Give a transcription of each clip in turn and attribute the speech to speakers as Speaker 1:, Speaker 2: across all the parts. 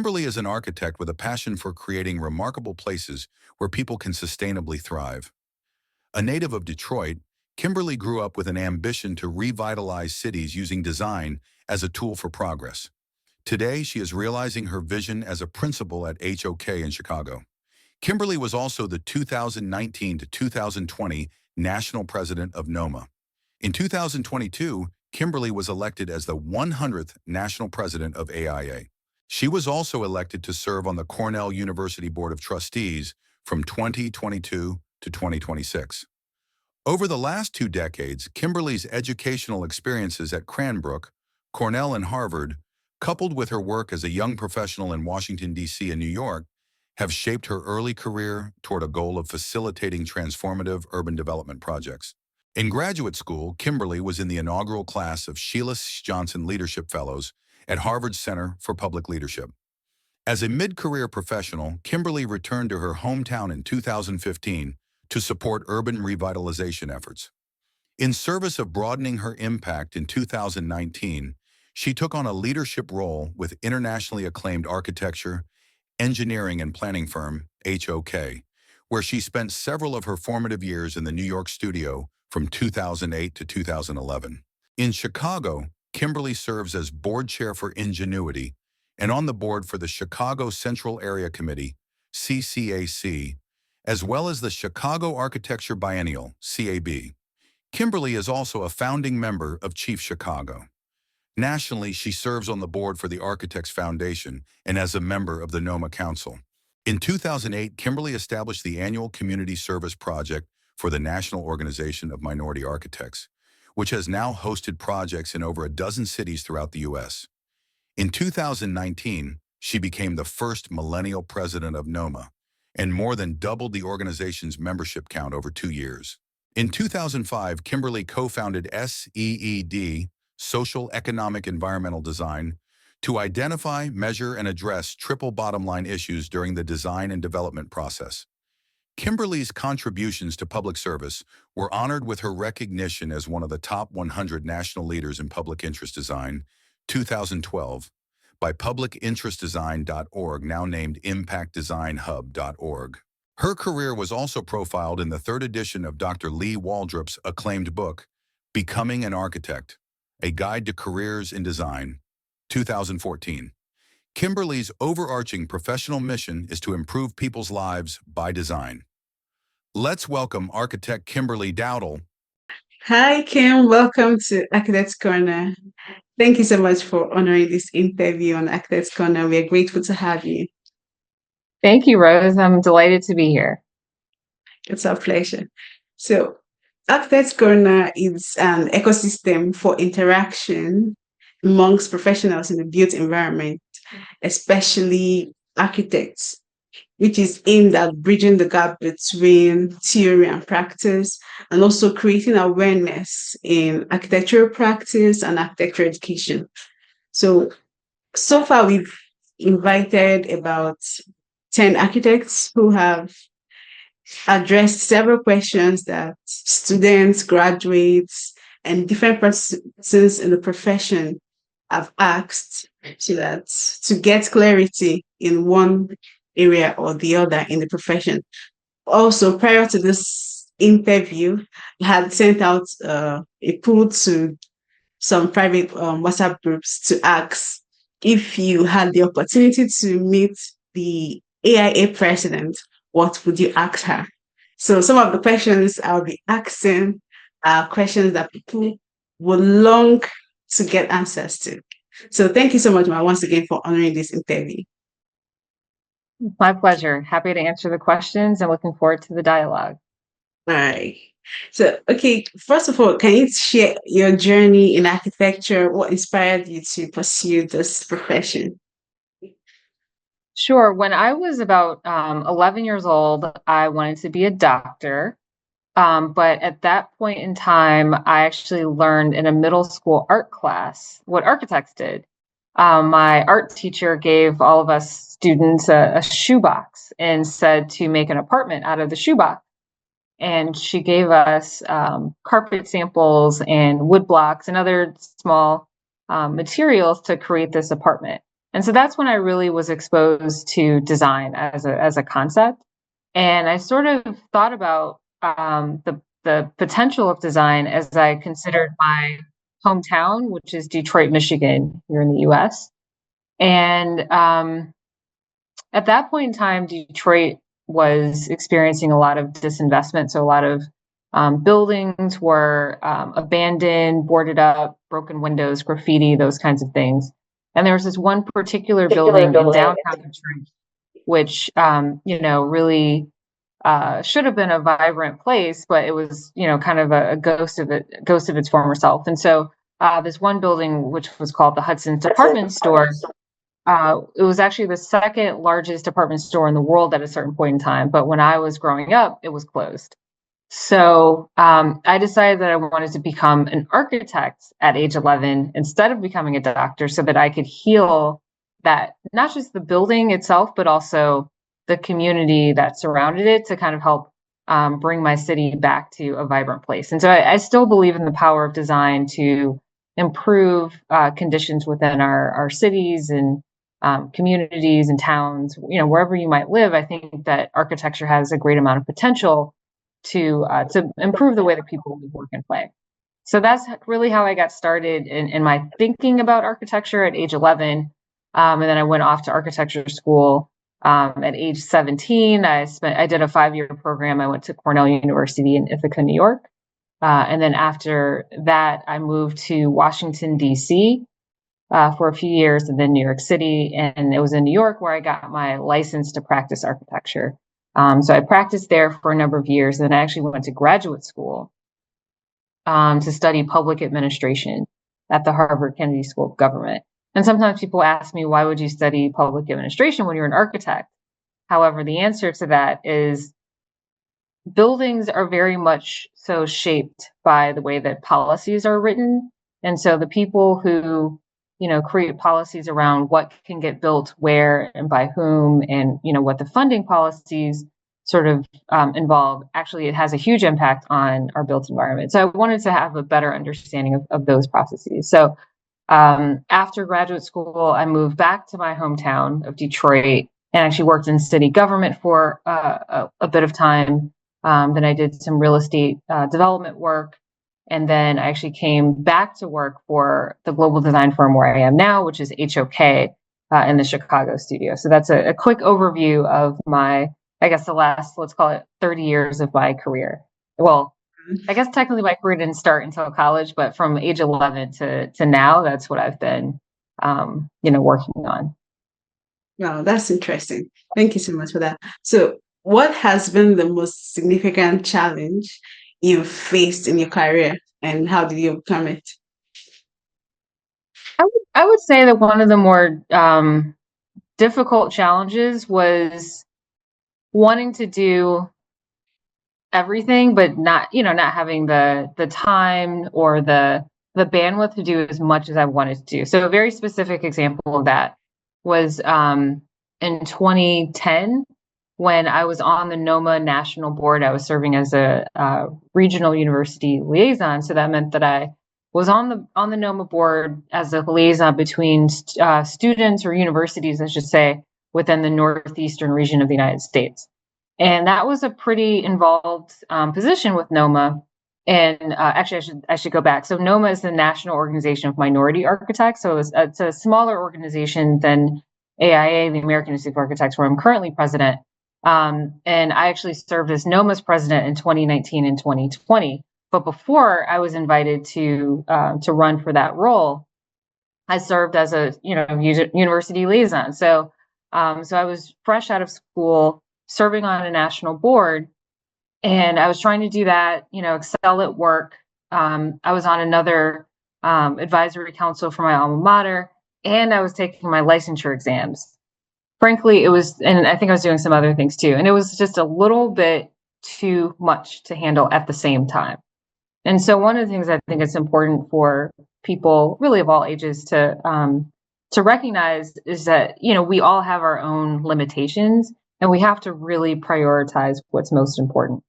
Speaker 1: Kimberly is an architect with a passion for creating remarkable places where people can sustainably thrive. A native of Detroit, Kimberly grew up with an ambition to revitalize cities using design as a tool for progress. Today, she is realizing her vision as a principal at HOK in Chicago. Kimberly was also the 2019 to 2020 National President of NOMA. In 2022, Kimberly was elected as the 100th National President of AIA. She was also elected to serve on the Cornell University Board of Trustees from 2022 to 2026. Over the last 2 decades, Kimberly's educational experiences at Cranbrook, Cornell, and Harvard, coupled with her work as a young professional in Washington, D.C. and New York, have shaped her early career toward a goal of facilitating transformative urban development projects. In graduate school, Kimberly was in the inaugural class of Sheila Johnson Leadership Fellows at Harvard's Center for Public Leadership. As a mid-career professional, Kimberly returned to her hometown in 2015 to support urban revitalization efforts. In service of broadening her impact in 2019, she took on a leadership role with internationally acclaimed architecture, engineering, and planning firm, HOK, where she spent several of her formative years in the New York studio from 2008 to 2011. In Chicago, Kimberly serves as board chair for Ingenuity and on the board for the Chicago Central Area Committee, CCAC, as well as the Chicago Architecture Biennial, CAB. Kimberly is also a founding member of Chief Chicago. Nationally, she serves on the board for the Architects Foundation and as a member of the NOMA Council. In 2008, Kimberly established the annual Community Service Project for the National Organization of Minority Architects, which has now hosted projects in over a dozen cities throughout the U.S. In 2019, she became the first millennial president of NOMA and more than doubled the organization's membership count over 2 years. In 2005, Kimberly co-founded SEED, Social Economic Environmental Design, to identify, measure, and address triple bottom-line issues during the design and development process. Kimberly's contributions to public service were honored with her recognition as one of the top 100 national leaders in public interest design, 2012, by publicinterestdesign.org, now named impactdesignhub.org. Her career was also profiled in the 3rd edition of Dr. Lee Waldrop's acclaimed book, Becoming an Architect, A Guide to Careers in Design, 2014. Kimberly's overarching professional mission is to improve people's lives by design. Let's welcome architect Kimberly Dowdell.
Speaker 2: Hi, Kim. Welcome to Architects Corner. Thank you so much for honoring this interview on Architects Corner. We are grateful to have you.
Speaker 3: Thank you, Rose. I'm delighted to be here.
Speaker 2: It's our pleasure. So, Architects Corner is an ecosystem for interaction amongst professionals in the built environment, especially architects, which is aimed at bridging the gap between theory and practice, and also creating awareness in architectural practice and architecture education. So far, we've invited about 10 architects who have addressed several questions that students, graduates, and different persons in the profession have asked, so that to get clarity in one area or the other in the profession. Also, prior to this interview, I had sent out a poll to some private WhatsApp groups to ask if you had the opportunity to meet the AIA president, what would you ask her? So some of the questions I'll be asking are questions that people would long to get answers to. So thank you so much, Ma, once again for honoring this interview.
Speaker 3: My pleasure. Happy to answer the questions and looking forward to the dialogue.
Speaker 2: All right. So, okay, first of all, can you share your journey in architecture? What inspired you to pursue this profession?
Speaker 3: Sure. When I was about 11 years old, I wanted to be a doctor. But at that point in time, I actually learned in a middle school art class what architects did. My art teacher gave all of us students a shoebox and said to make an apartment out of the shoebox. And she gave us carpet samples and wood blocks and other small materials to create this apartment. And so that's when I really was exposed to design as a concept. And I sort of thought about the potential of design as I considered my hometown, which is Detroit, Michigan, here in the U.S. And at that point in time, Detroit was experiencing a lot of disinvestment. So a lot of buildings were abandoned, boarded up, broken windows, graffiti, those kinds of things. And there was this one particular building in downtown Detroit, which really should have been a vibrant place, but it was kind of a ghost of its former self. And so this one building, which was called the Hudson's Department Store, it was actually the second largest department store in the world at a certain point in time. But when I was growing up, it was closed. So I decided that I wanted to become an architect at age 11 instead of becoming a doctor, so that I could heal that, not just the building itself, but also the community that surrounded it, to kind of help bring my city back to a vibrant place. And so I still believe in the power of design to improve conditions within our cities and communities and towns, wherever you might live. I think that architecture has a great amount of potential to improve the way that people live, work, and play. So that's really how I got started in my thinking about architecture at age 11. And then I went off to architecture school at age 17. I did a 5-year program. I went to Cornell University in Ithaca, New York. And then after that, I moved to Washington, D.C. For a few years, and then New York City. And it was in New York where I got my license to practice architecture. So I practiced there for a number of years. And then I actually went to graduate school to study public administration at the Harvard Kennedy School of Government. And sometimes people ask me, why would you study public administration when you're an architect? However, the answer to that is buildings are very much so shaped by the way that policies are written. And so the people who create policies around what can get built where and by whom, and what the funding policies sort of involve, actually it has a huge impact on our built environment. So I wanted to have a better understanding of those processes. So after graduate school, I moved back to my hometown of Detroit and actually worked in city government for a bit of time. Then I did some real estate development work. And then I actually came back to work for the global design firm where I am now, which is HOK in the Chicago studio. So that's a quick overview of my, I guess, the last, let's call it 30 years of my career. Well, I guess technically my career didn't start until college, but from age 11 to now, that's what I've been, working on.
Speaker 2: Wow, that's interesting. Thank you so much for that. So what has been the most significant challenge you've faced in your career, and how did you overcome it?
Speaker 3: I would say that one of the more difficult challenges was wanting to do everything, but not having the time or the bandwidth to do as much as I wanted to do. So a very specific example of that was in 2010, when I was on the NOMA national board. I was serving as a regional university liaison. So that meant that I was on the NOMA board as a liaison between students, or universities, I should say, within the northeastern region of the United States. And that was a pretty involved position with NOMA. And actually, I should go back. So NOMA is the National Organization of Minority Architects. So it's a smaller organization than AIA, the American Institute of Architects, where I'm currently president. And I actually served as NOMA's president in 2019 and 2020. But before I was invited to run for that role, I served as a university liaison. So I was fresh out of school, serving on a national board, and I was trying to do that, excel at work. I was on another advisory council for my alma mater, and I was taking my licensure exams. Frankly, it was, and I think I was doing some other things too, and it was just a little bit too much to handle at the same time. And so one of the things I think it's important for people really of all ages to recognize is that, we all have our own limitations, and we have to really prioritize what's most important.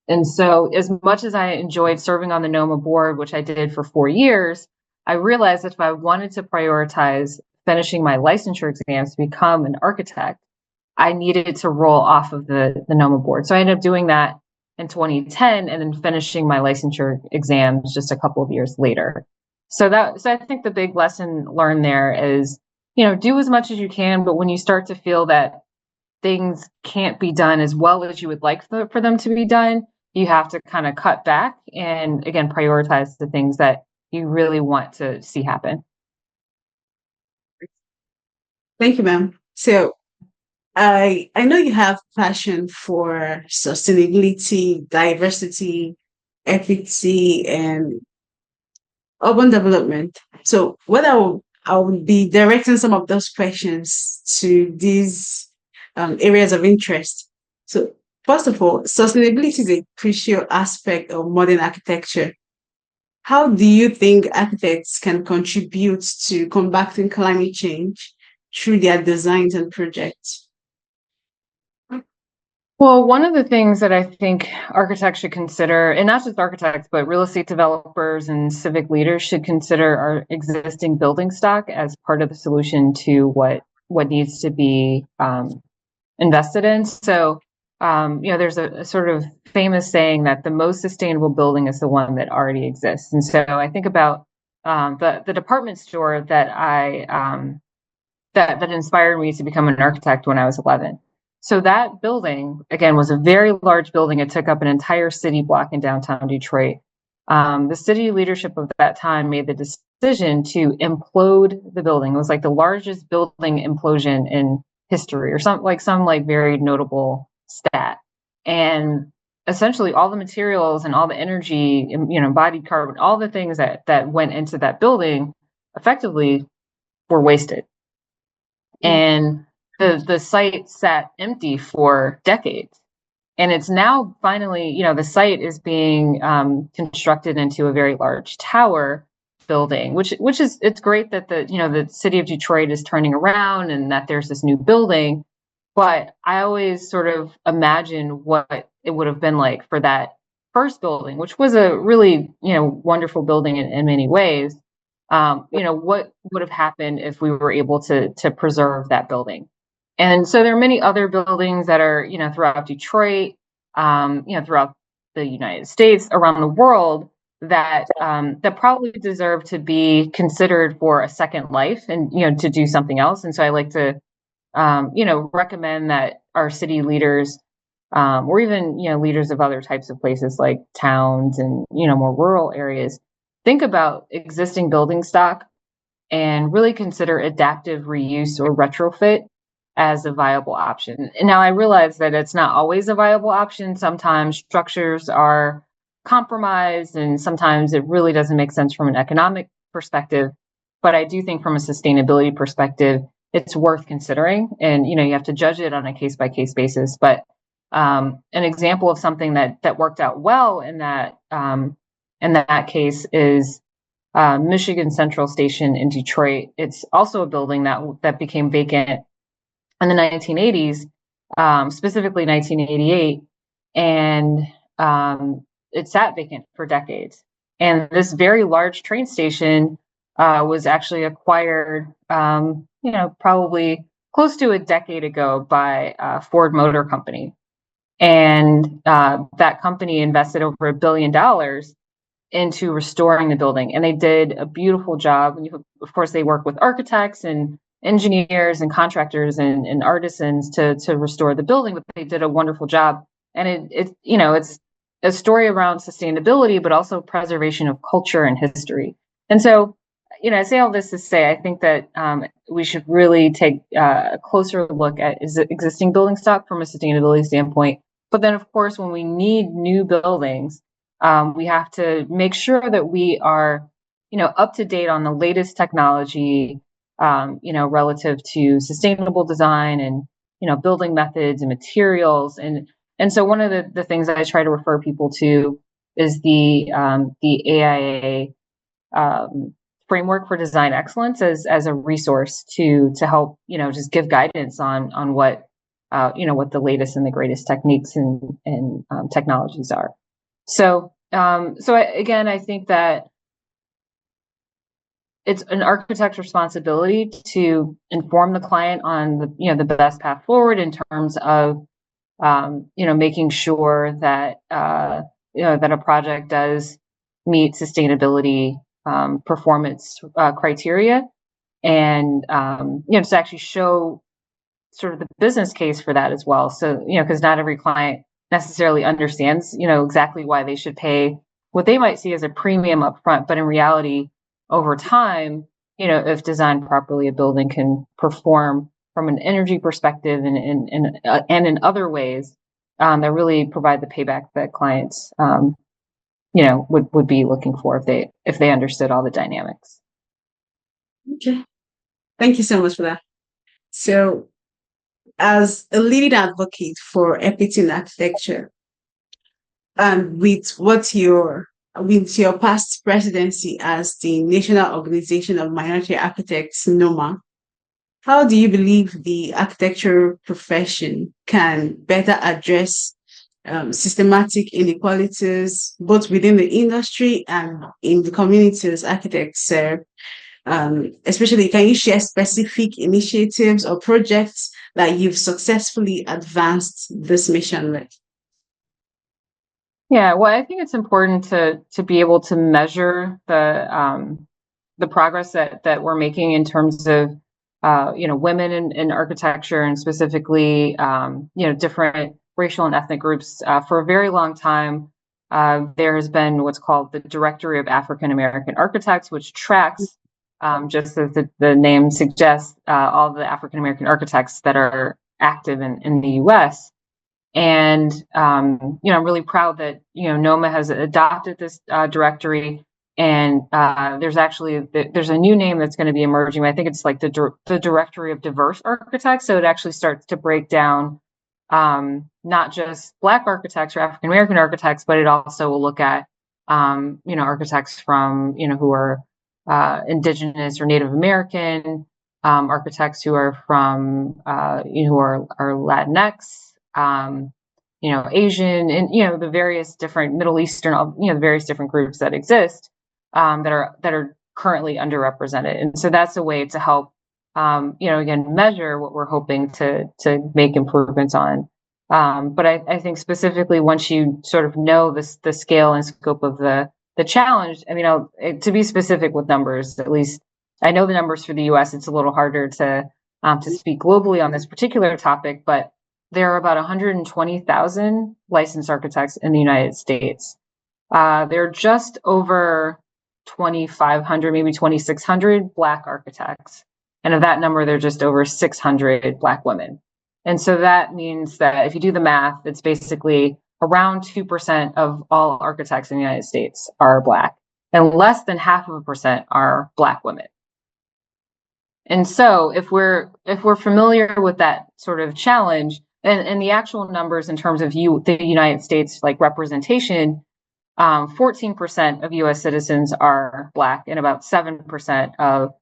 Speaker 3: And so as much as I enjoyed serving on the NOMA board, which I did for 4 years, I realized that if I wanted to prioritize finishing my licensure exams to become an architect, I needed to roll off of the NOMA board. So I ended up doing that in 2010 and then finishing my licensure exams just a couple of years later. So I think the big lesson learned there is, do as much as you can, but when you start to feel that things can't be done as well as you would like for them to be done, you have to kind of cut back and, again, prioritize the things that you really want to see happen.
Speaker 2: Thank you, ma'am. So I know you have passion for sustainability, diversity, equity, and urban development. So what I will be directing some of those questions to these areas of interest. So first of all, sustainability is a crucial aspect of modern architecture. How do you think architects can contribute to combating climate change through their designs and projects?
Speaker 3: Well, one of the things that I think architects should consider, and not just architects, but real estate developers and civic leaders should consider our existing building stock as part of the solution to what needs to be invested in. So, there's a sort of famous saying that the most sustainable building is the one that already exists. And so I think about the department store that that inspired me to become an architect when I was 11. So that building, again, was a very large building. It took up an entire city block in downtown Detroit. The city leadership of that time made the decision to implode the building. It was like the largest building implosion in history, or some very notable stat. And essentially all the materials and all the energy, embodied carbon, all the things that went into that building effectively were wasted. And the site sat empty for decades. And it's now finally, the site is being constructed into a very large tower building, which is, it's great that the city of Detroit is turning around and that there's this new building. But I always sort of imagine what it would have been like for that first building, which was a really, wonderful building in many ways. What would have happened if we were able to preserve that building? And so there are many other buildings that are, throughout Detroit, throughout the United States, around the world, that probably deserve to be considered for a second life and, to do something else. And so I like to, recommend that our city leaders, or even, leaders of other types of places like towns and, more rural areas, think about existing building stock and really consider adaptive reuse or retrofit as a viable option. And now I realize that it's not always a viable option. Sometimes structures are compromised and sometimes it really doesn't make sense from an economic perspective. But I do think from a sustainability perspective, it's worth considering. And, you have to judge it on a case by case basis. But an example of something that worked out well in that case is Michigan Central Station in Detroit. It's also a building that became vacant in the 1980s, specifically 1988, and it sat vacant for decades. And this very large train station was actually acquired, probably close to a decade ago by Ford Motor Company. And that company invested over $1 billion into restoring the building. And they did a beautiful job. Of course, they work with architects and engineers and contractors and artisans to restore the building, but they did a wonderful job. And it's a story around sustainability, but also preservation of culture and history. And so, I say all this to say, I think that we should really take a closer look at existing building stock from a sustainability standpoint. But then, of course, when we need new buildings, we have to make sure that we are, up to date on the latest technology, relative to sustainable design and, building methods and materials. And so one of the things that I try to refer people to is the AIA framework for design excellence as a resource to help, just give guidance on what, what the latest and the greatest techniques and technologies are. So, I think that it's an architect's responsibility to inform the client on the best path forward in terms of making sure that that a project does meet sustainability performance criteria, and to actually show sort of the business case for that as well. So because not every client necessarily understands exactly why they should pay what they might see as a premium up front, but in reality, over time, if designed properly, a building can perform from an energy perspective and in other ways that really provide the payback that clients would be looking for if they understood all the dynamics.
Speaker 2: Okay, thank you so much for that. So, as a leading advocate for equity in architecture, and with your past presidency as the National Organization of Minority Architects, NOMA, how do you believe the architecture profession can better address systematic inequalities, both within the industry and in the communities architects serve? Especially, can you share specific initiatives or projects that you've successfully advanced this mission with?
Speaker 3: Yeah, well, I think it's important to be able to measure the progress that we're making in terms of women in architecture, and specifically different racial and ethnic groups. For a very long time, there has been what's called the Directory of African American Architects, which tracks, just as the name suggests, all the African American architects that are active in the U.S. And I'm really proud that NOMA has adopted this directory. And there's a new name that's going to be emerging. I think it's like the Directory of Diverse Architects. So it actually starts to break down not just Black architects or African American architects, but it also will look at architects from who are Indigenous or Native American, architects who are from who are Latinx, Asian, and the various different Middle Eastern, the various different groups that exist that are currently underrepresented. And so that's a way to help again measure what we're hoping to make improvements on. But I think specifically, once you sort of know the scale and scope of the challenge, I mean, to be specific with numbers, at least I know the numbers for the U.S. It's a little harder to speak globally on this particular topic, but there are about 120,000 licensed architects in the United States. There are just over 2,500, maybe 2,600 Black architects. And of that number, there are just over 600 Black women. And so that means that if you do the math, it's basically around 2% of all architects in the United States are Black, and less than 0.5% are Black women. And so if we're familiar with that sort of challenge, and the actual numbers in terms of the United States, like representation, 14% of U.S. citizens are Black, and about 7% of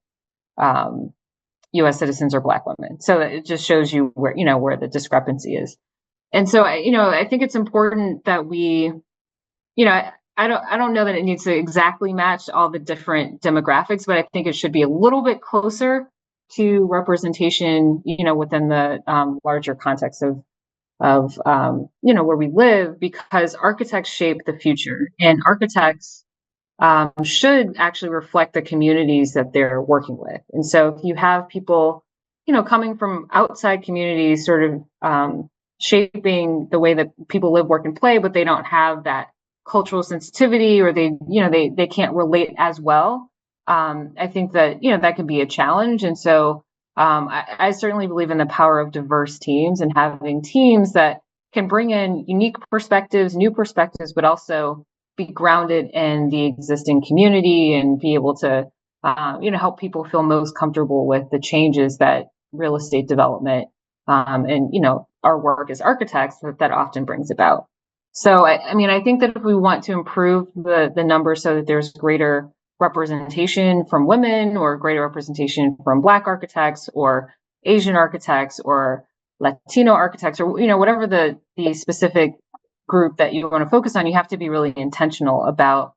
Speaker 3: U.S. citizens are Black women. So it just shows you where the discrepancy is. And so I think it's important that we, I don't know that it needs to exactly match all the different demographics, but I think it should be a little bit closer to representation, within the larger context of where we live, because architects shape the future, and architects should actually reflect the communities that they're working with. And so if you have people, coming from outside communities, sort of shaping the way that people live, work, and play, but they don't have that cultural sensitivity, or they can't relate as well. I think that, that can be a challenge. And so I certainly believe in the power of diverse teams, and having teams that can bring in unique perspectives, new perspectives, but also be grounded in the existing community, and be able to, help people feel most comfortable with the changes that real estate development and, our work as architects that often brings about. So, I think that if we want to improve the numbers so that there's greater representation from women, or greater representation from Black architects, or Asian architects, or Latino architects, or whatever the specific group that you want to focus on, you have to be really intentional about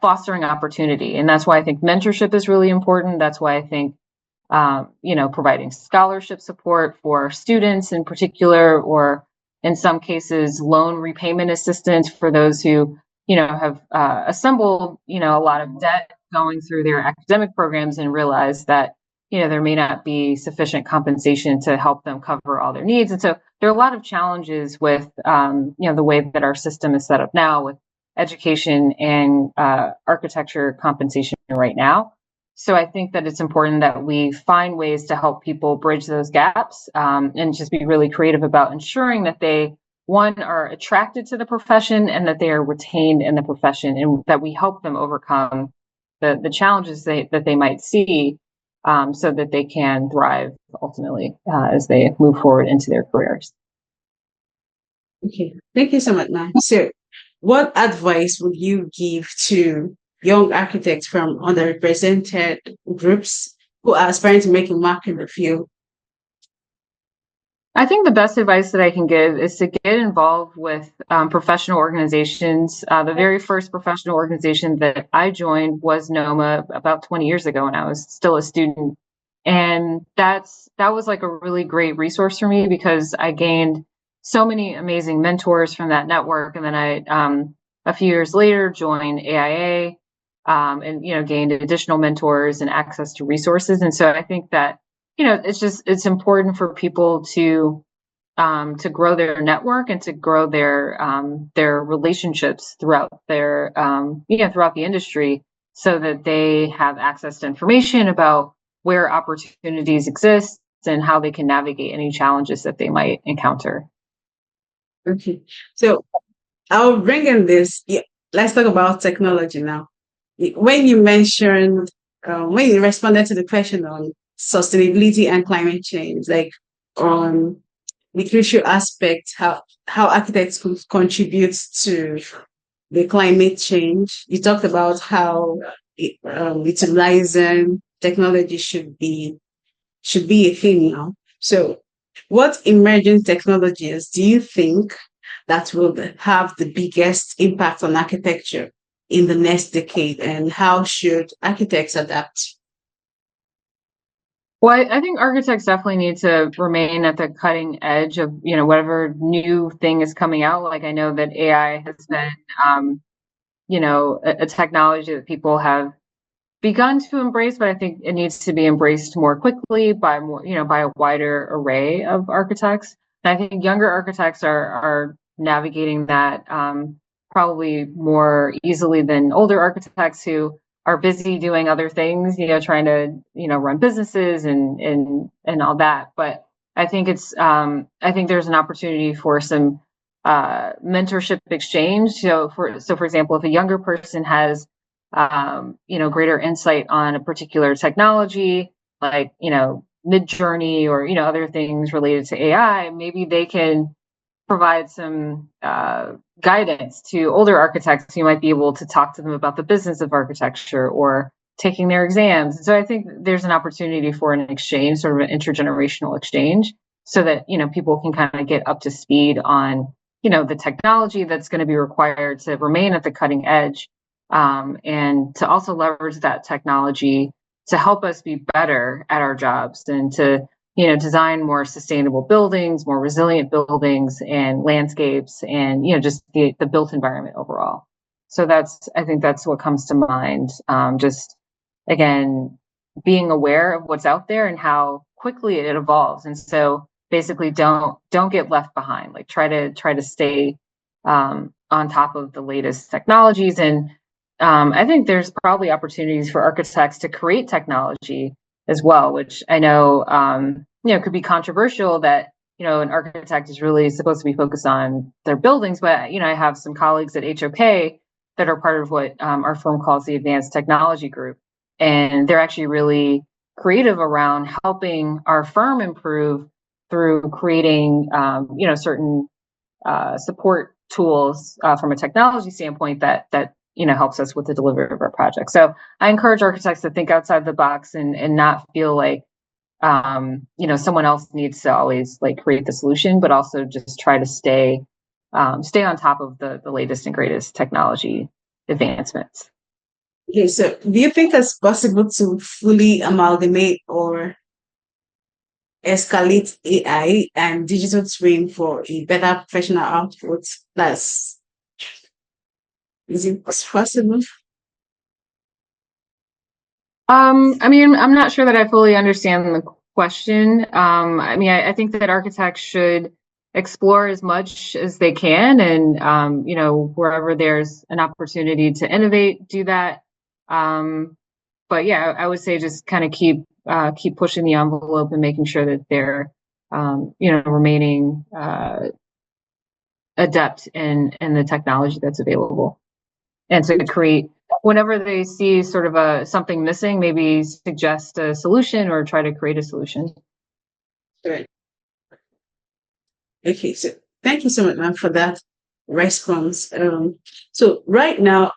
Speaker 3: fostering opportunity. And that's why I think mentorship is really important. That's why I think, providing scholarship support for students in particular, or in some cases, loan repayment assistance for those who, have assembled, a lot of debt going through their academic programs and realize that, there may not be sufficient compensation to help them cover all their needs. And so there are a lot of challenges with, the way that our system is set up now with education and architecture compensation right now. So I think that it's important that we find ways to help people bridge those gaps, and just be really creative about ensuring that they, one, are attracted to the profession and that they are retained in the profession, and that we help them overcome the challenges that they might see, so that they can thrive ultimately as they move forward into their careers.
Speaker 2: Okay, thank you so much, ma'am. So, what advice would you give to young architects from underrepresented groups who are aspiring to make a mark in the field?
Speaker 3: I think the best advice that I can give is to get involved with professional organizations. The very first professional organization that I joined was NOMA about 20 years ago when I was still a student. And that was like a really great resource for me because I gained so many amazing mentors from that network. And then I, a few years later, joined AIA, and, gained additional mentors and access to resources. And so I think that, it's important for people to grow their network and to grow their relationships throughout throughout the industry, so that they have access to information about where opportunities exist and how they can navigate any challenges that they might encounter.
Speaker 2: Okay, so I'll bring in this. Yeah, let's talk about technology now. When you mentioned, when you responded to the question on sustainability and climate change, like on the crucial aspect, how architects could contribute to the climate change, you talked about how utilizing technology should be a thing now. So, what emerging technologies do you think that will have the biggest impact on architecture in the next decade, and how should architects adapt?
Speaker 3: Well, I think architects definitely need to remain at the cutting edge of, whatever new thing is coming out. Like I know that AI has been, a technology that people have begun to embrace, but I think it needs to be embraced more quickly by by a wider array of architects. And I think younger architects are navigating that probably more easily than older architects who are busy doing other things, trying to, run businesses and all that. But I think I think there's an opportunity for some mentorship exchange. So for example, if a younger person has greater insight on a particular technology, like, Mid-Journey or, other things related to AI, maybe they can provide some guidance to older architects who might be able to talk to them about the business of architecture or taking their exams. So I think there's an opportunity for an exchange, sort of an intergenerational exchange, so that, people can kind of get up to speed on, the technology that's going to be required to remain at the cutting edge, and to also leverage that technology to help us be better at our jobs and to, design more sustainable buildings, more resilient buildings and landscapes, and, just the built environment overall. So I think that's what comes to mind. Just again, being aware of what's out there and how quickly it evolves. And so basically don't get left behind, like try to stay on top of the latest technologies. And I think there's probably opportunities for architects to create technology as well, which I know, could be controversial that, an architect is really supposed to be focused on their buildings. But, I have some colleagues at HOK that are part of what our firm calls the Advanced Technology Group. And they're actually really creative around helping our firm improve through creating, certain support tools from a technology standpoint that helps us with the delivery of our project. So I encourage architects to think outside the box and not feel like, someone else needs to always like create the solution, but also just try to stay on top of the latest and greatest technology advancements.
Speaker 2: Okay, so do you think it's possible to fully amalgamate or escalate AI and digital twin for a better professional output? That's is it possible?
Speaker 3: I mean, I'm not sure that I fully understand the question. I mean, I think that architects should explore as much as they can, and you know, wherever there's an opportunity to innovate, do that. But yeah, I would say just kind of keep pushing the envelope and making sure that they're you know, remaining adept in the technology that's available, and to create whenever they see sort of a something missing, maybe suggest a solution or try to create a solution.
Speaker 2: Right. Okay, so thank you so much, ma'am, for that response. So right now,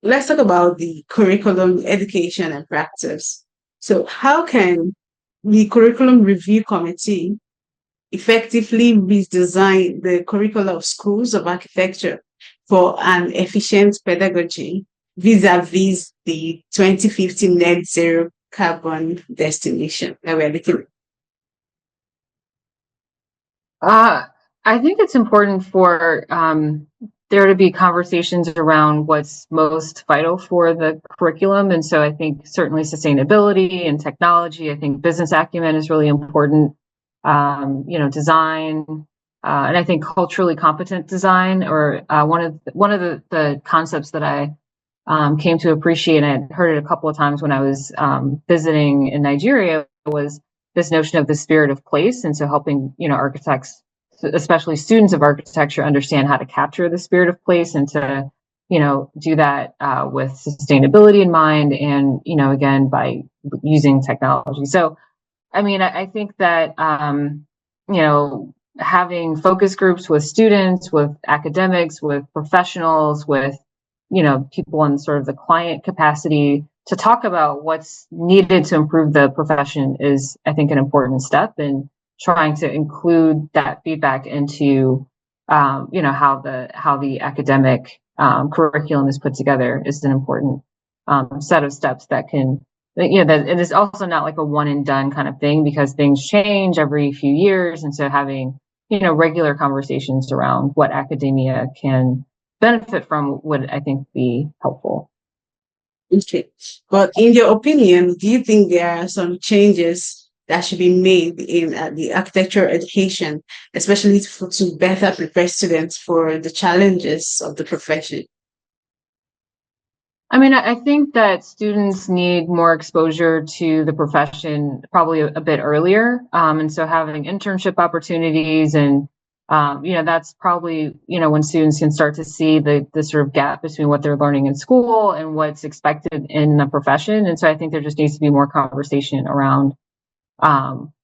Speaker 2: let's talk about the curriculum, education, and practice. So how can the curriculum review committee effectively redesign the curricula of schools of architecture for an efficient pedagogy vis-a-vis the 2050 net zero carbon destination that we're looking at?
Speaker 3: I think it's important for there to be conversations around what's most vital for the curriculum. And so I think certainly sustainability and technology, I think business acumen is really important. You know, design, and I think culturally competent design, or one of the concepts that I came to appreciate, and I heard it a couple of times when I was visiting in Nigeria, was this notion of the spirit of place. And so helping, you know, architects, especially students of architecture, understand how to capture the spirit of place and to, you know, do that with sustainability in mind, and, you know, again, by using technology. So, I mean, I think that, you know, having focus groups with students, with academics, with professionals, with, you know, people in sort of the client capacity to talk about what's needed to improve the profession is, I think, an important step. And trying to include that feedback into, you know, how the academic curriculum is put together is an important set of steps that can, you know, that it is also not like a one and done kind of thing, because things change every few years. And so having, you know, regular conversations around what academia can benefit from would, I think, be helpful.
Speaker 2: Okay. But in your opinion, do you think there are some changes that should be made in the architecture education, especially to better prepare students for the challenges of the profession?
Speaker 3: I mean, I think that students need more exposure to the profession probably a bit earlier. And so having internship opportunities and, you know, that's probably, you know, when students can start to see the sort of gap between what they're learning in school and what's expected in the profession. And so I think there just needs to be more conversation around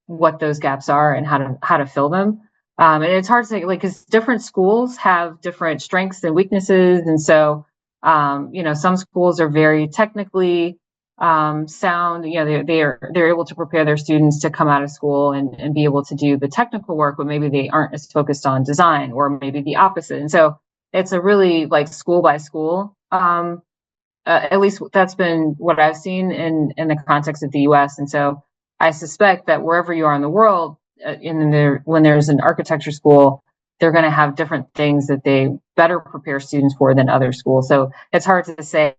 Speaker 3: what those gaps are and how to fill them. And it's hard to say, like, because different schools have different strengths and weaknesses. And so, you know, some schools are very technically sound. You know, they're able to prepare their students to come out of school and be able to do the technical work, but maybe they aren't as focused on design, or maybe the opposite. And so it's a really like school by school. At least that's been what I've seen in the context of the U.S. And so I suspect that wherever you are in the world, when there's an architecture school, they're going to have different things that they better prepare students for than other schools. So it's hard to say,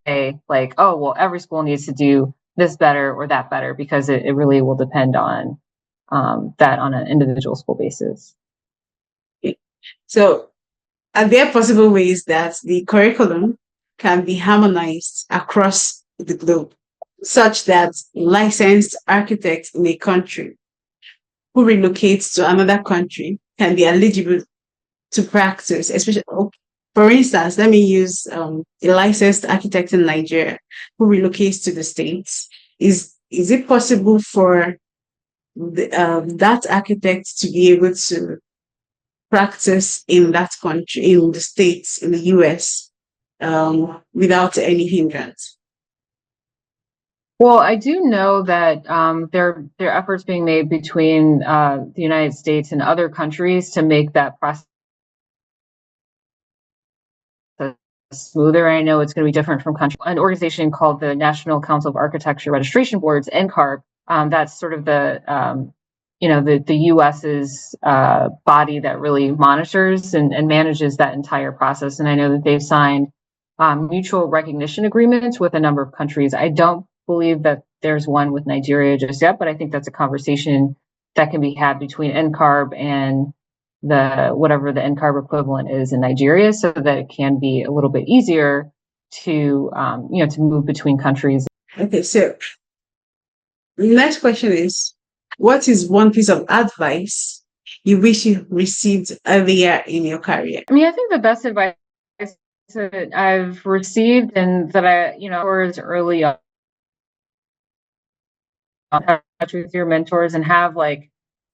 Speaker 3: like, oh, well, every school needs to do this better or that better, because it really will depend on that on an individual school basis.
Speaker 2: So, are there possible ways that the curriculum can be harmonized across the globe, such that licensed architects in a country who relocates to another country can be eligible to practice, especially, for instance, let me use a licensed architect in Nigeria who relocates to the States. Is it possible for that architect to be able to practice in that country, in the States, in the US, without any hindrance?
Speaker 3: Well, I do know that there are efforts being made between the United States and other countries to make that process smoother. I know it's going to be different from country. An organization called the National Council of Architecture Registration Boards, NCARB. That's sort of the the US's body that really monitors and manages that entire process. And I know that they've signed mutual recognition agreements with a number of countries. I don't believe that there's one with Nigeria just yet, but I think that's a conversation that can be had between NCARB and whatever the NCARB equivalent is in Nigeria, so that it can be a little bit easier to to move between countries.
Speaker 2: Okay, so the next question is, what is one piece of advice you wish you received earlier in your career?
Speaker 3: I mean, I think the best advice that I've received and that I, was early on, touch with your mentors and have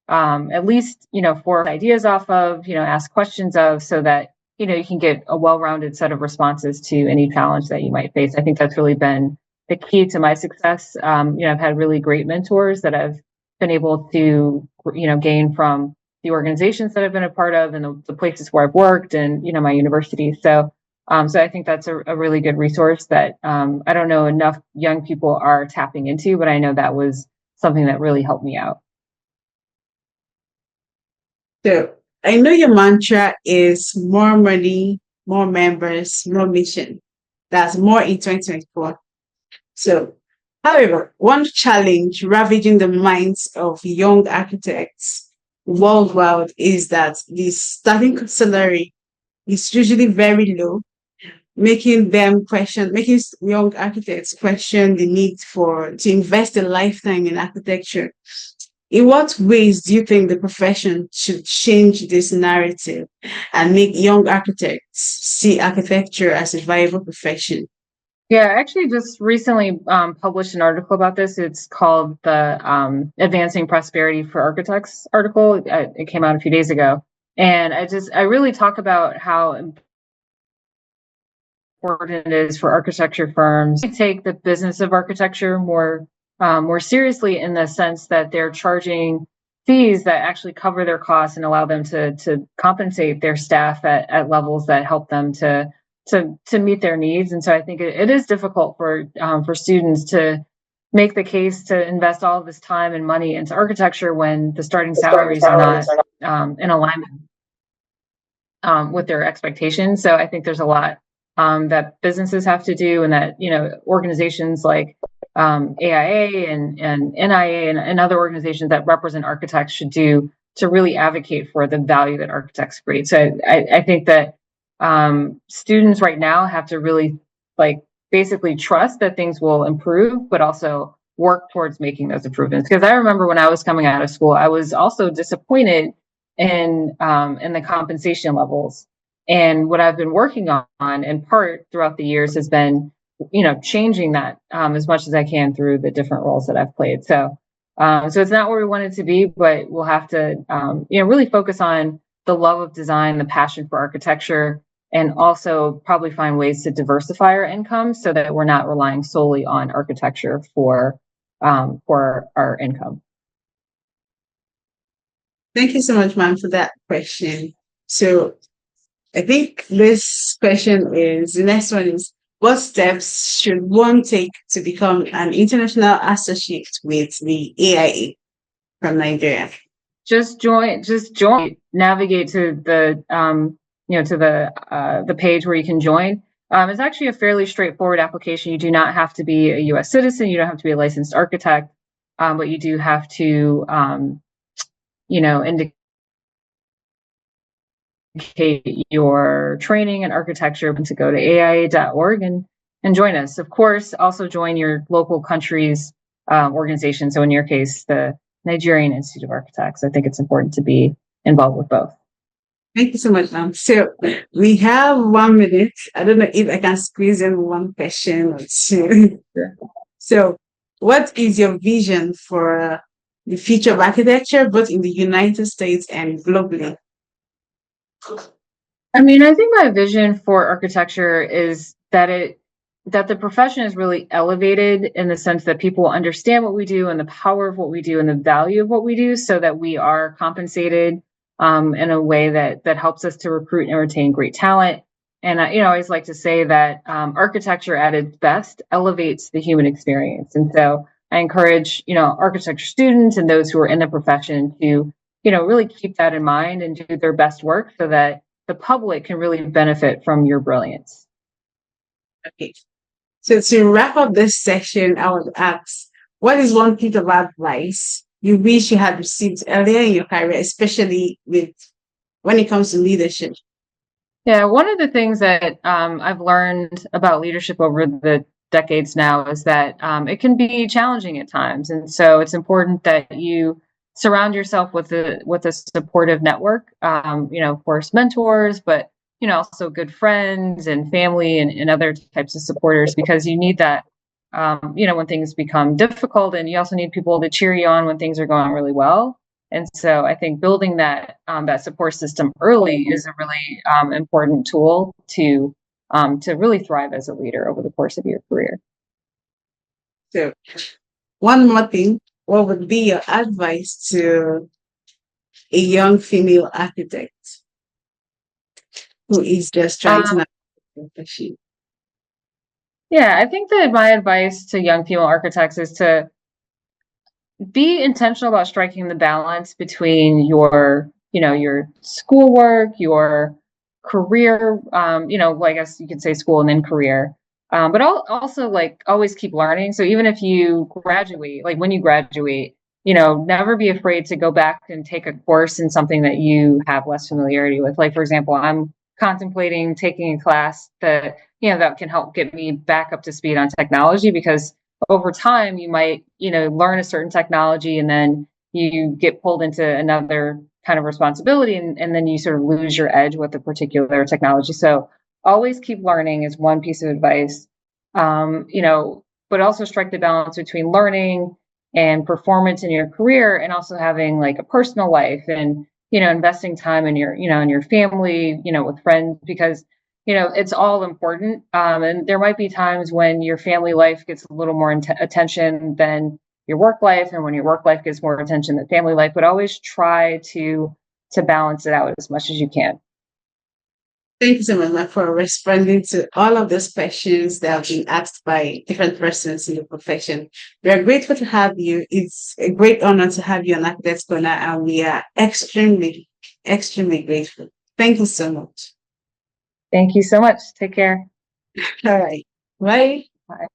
Speaker 3: at least, 4 ideas off of, ask questions of, so that, you can get a well-rounded set of responses to any challenge that you might face. I think that's really been the key to my success. I've had really great mentors that I've been able to, gain from the organizations that I've been a part of and the places where I've worked and, my university. So I think that's a really good resource that I don't know enough young people are tapping into, but I know that was something that really helped me out.
Speaker 2: So I know your mantra is more money, more members, more mission. That's more in 2024. So, however, one challenge ravaging the minds of young architects worldwide is that the starting salary is usually very low, making young architects question the need to invest a lifetime in architecture. In what ways do you think the profession should change this narrative and make young architects see architecture as a viable profession?
Speaker 3: Yeah, I actually just recently published an article about this. It's called the Advancing Prosperity for Architects article. It came out a few days ago. And I really talk about how important it is for architecture firms to take the business of architecture more seriously, in the sense that they're charging fees that actually cover their costs and allow them to compensate their staff at levels that help them to meet their needs. And so I think it is difficult for students to make the case to invest all of this time and money into architecture when the starting salaries are not in alignment with their expectations. So I think there's a lot that businesses have to do, and that organizations like AIA and NIA and other organizations that represent architects should do to really advocate for the value that architects create. So I think that students right now have to really basically trust that things will improve, but also work towards making those improvements. Because I remember when I was coming out of school, I was also disappointed in the compensation levels. And what I've been working on in part throughout the years has been, changing that as much as I can through the different roles that I've played. So it's not where we want it to be, but we'll have to, really focus on the love of design, the passion for architecture, and also probably find ways to diversify our income so that we're not relying solely on architecture for our income.
Speaker 2: Thank you so much, ma'am, for that question. So I think this question the next one is, what steps should one take to become an international associate with the AIA from Nigeria?
Speaker 3: Just join, navigate to the, the page where you can join. It's actually a fairly straightforward application. You do not have to be a US citizen. You don't have to be a licensed architect, but you do have to, indicate your training in architecture, to go to AIA.org and join us. Of course, also join your local country's organization. So in your case, the Nigerian Institute of Architects. I think it's important to be involved with both.
Speaker 2: Thank you so much, ma'am. So we have 1 minute. I don't know if I can squeeze in one question or two.
Speaker 3: Sure.
Speaker 2: So what is your vision for the future of architecture, both in the United States and globally?
Speaker 3: I mean, I think my vision for architecture is that the profession is really elevated in the sense that people understand what we do and the power of what we do and the value of what we do, so that we are compensated in a way that helps us to recruit and retain great talent. And I always like to say that architecture at its best elevates the human experience. And so I encourage, architecture students and those who are in the profession to, really keep that in mind and do their best work so that the public can really benefit from your brilliance.
Speaker 2: Okay. So to wrap up this section, I would ask, what is one piece of advice you wish you had received earlier in your career, especially when it comes to leadership?
Speaker 3: Yeah, one of the things that I've learned about leadership over the decades now is that it can be challenging at times, and so it's important that you surround yourself with a supportive network. Of course, mentors, but also good friends and family and other types of supporters, because you need that. When things become difficult, and you also need people to cheer you on when things are going really well. And so I think building that support system early is a really important tool to really thrive as a leader over the course of your career.
Speaker 2: So one more thing, what would be your advice to a young female architect who is just trying to navigate the profession?
Speaker 3: Yeah, I think that my advice to young female architects is to be intentional about striking the balance between your schoolwork, your career, I guess you could say school and then career. But also like always keep learning. So even if you graduate, like when you graduate, never be afraid to go back and take a course in something that you have less familiarity with. Like, for example, I'm contemplating taking a class that can help get me back up to speed on technology, because over time you might learn a certain technology and then you get pulled into another kind of responsibility, and then you sort of lose your edge with a particular technology. So always keep learning is one piece of advice. But also strike the balance between learning and performance in your career, and also having like a personal life, and investing time in your family, with friends, because it's all important. And there might be times when your family life gets a little more attention than your work life, and when your work life gets more attention than family life, but always try to balance it out as much as you can.
Speaker 2: Thank you so much, Ma'am, for responding to all of those questions that have been asked by different persons in the profession. We are grateful to have you. It's a great honor to have you on Architects Corner, and we are extremely, extremely grateful. Thank you so much.
Speaker 3: Thank you so much. Take care.
Speaker 2: All right. Bye.
Speaker 3: Bye.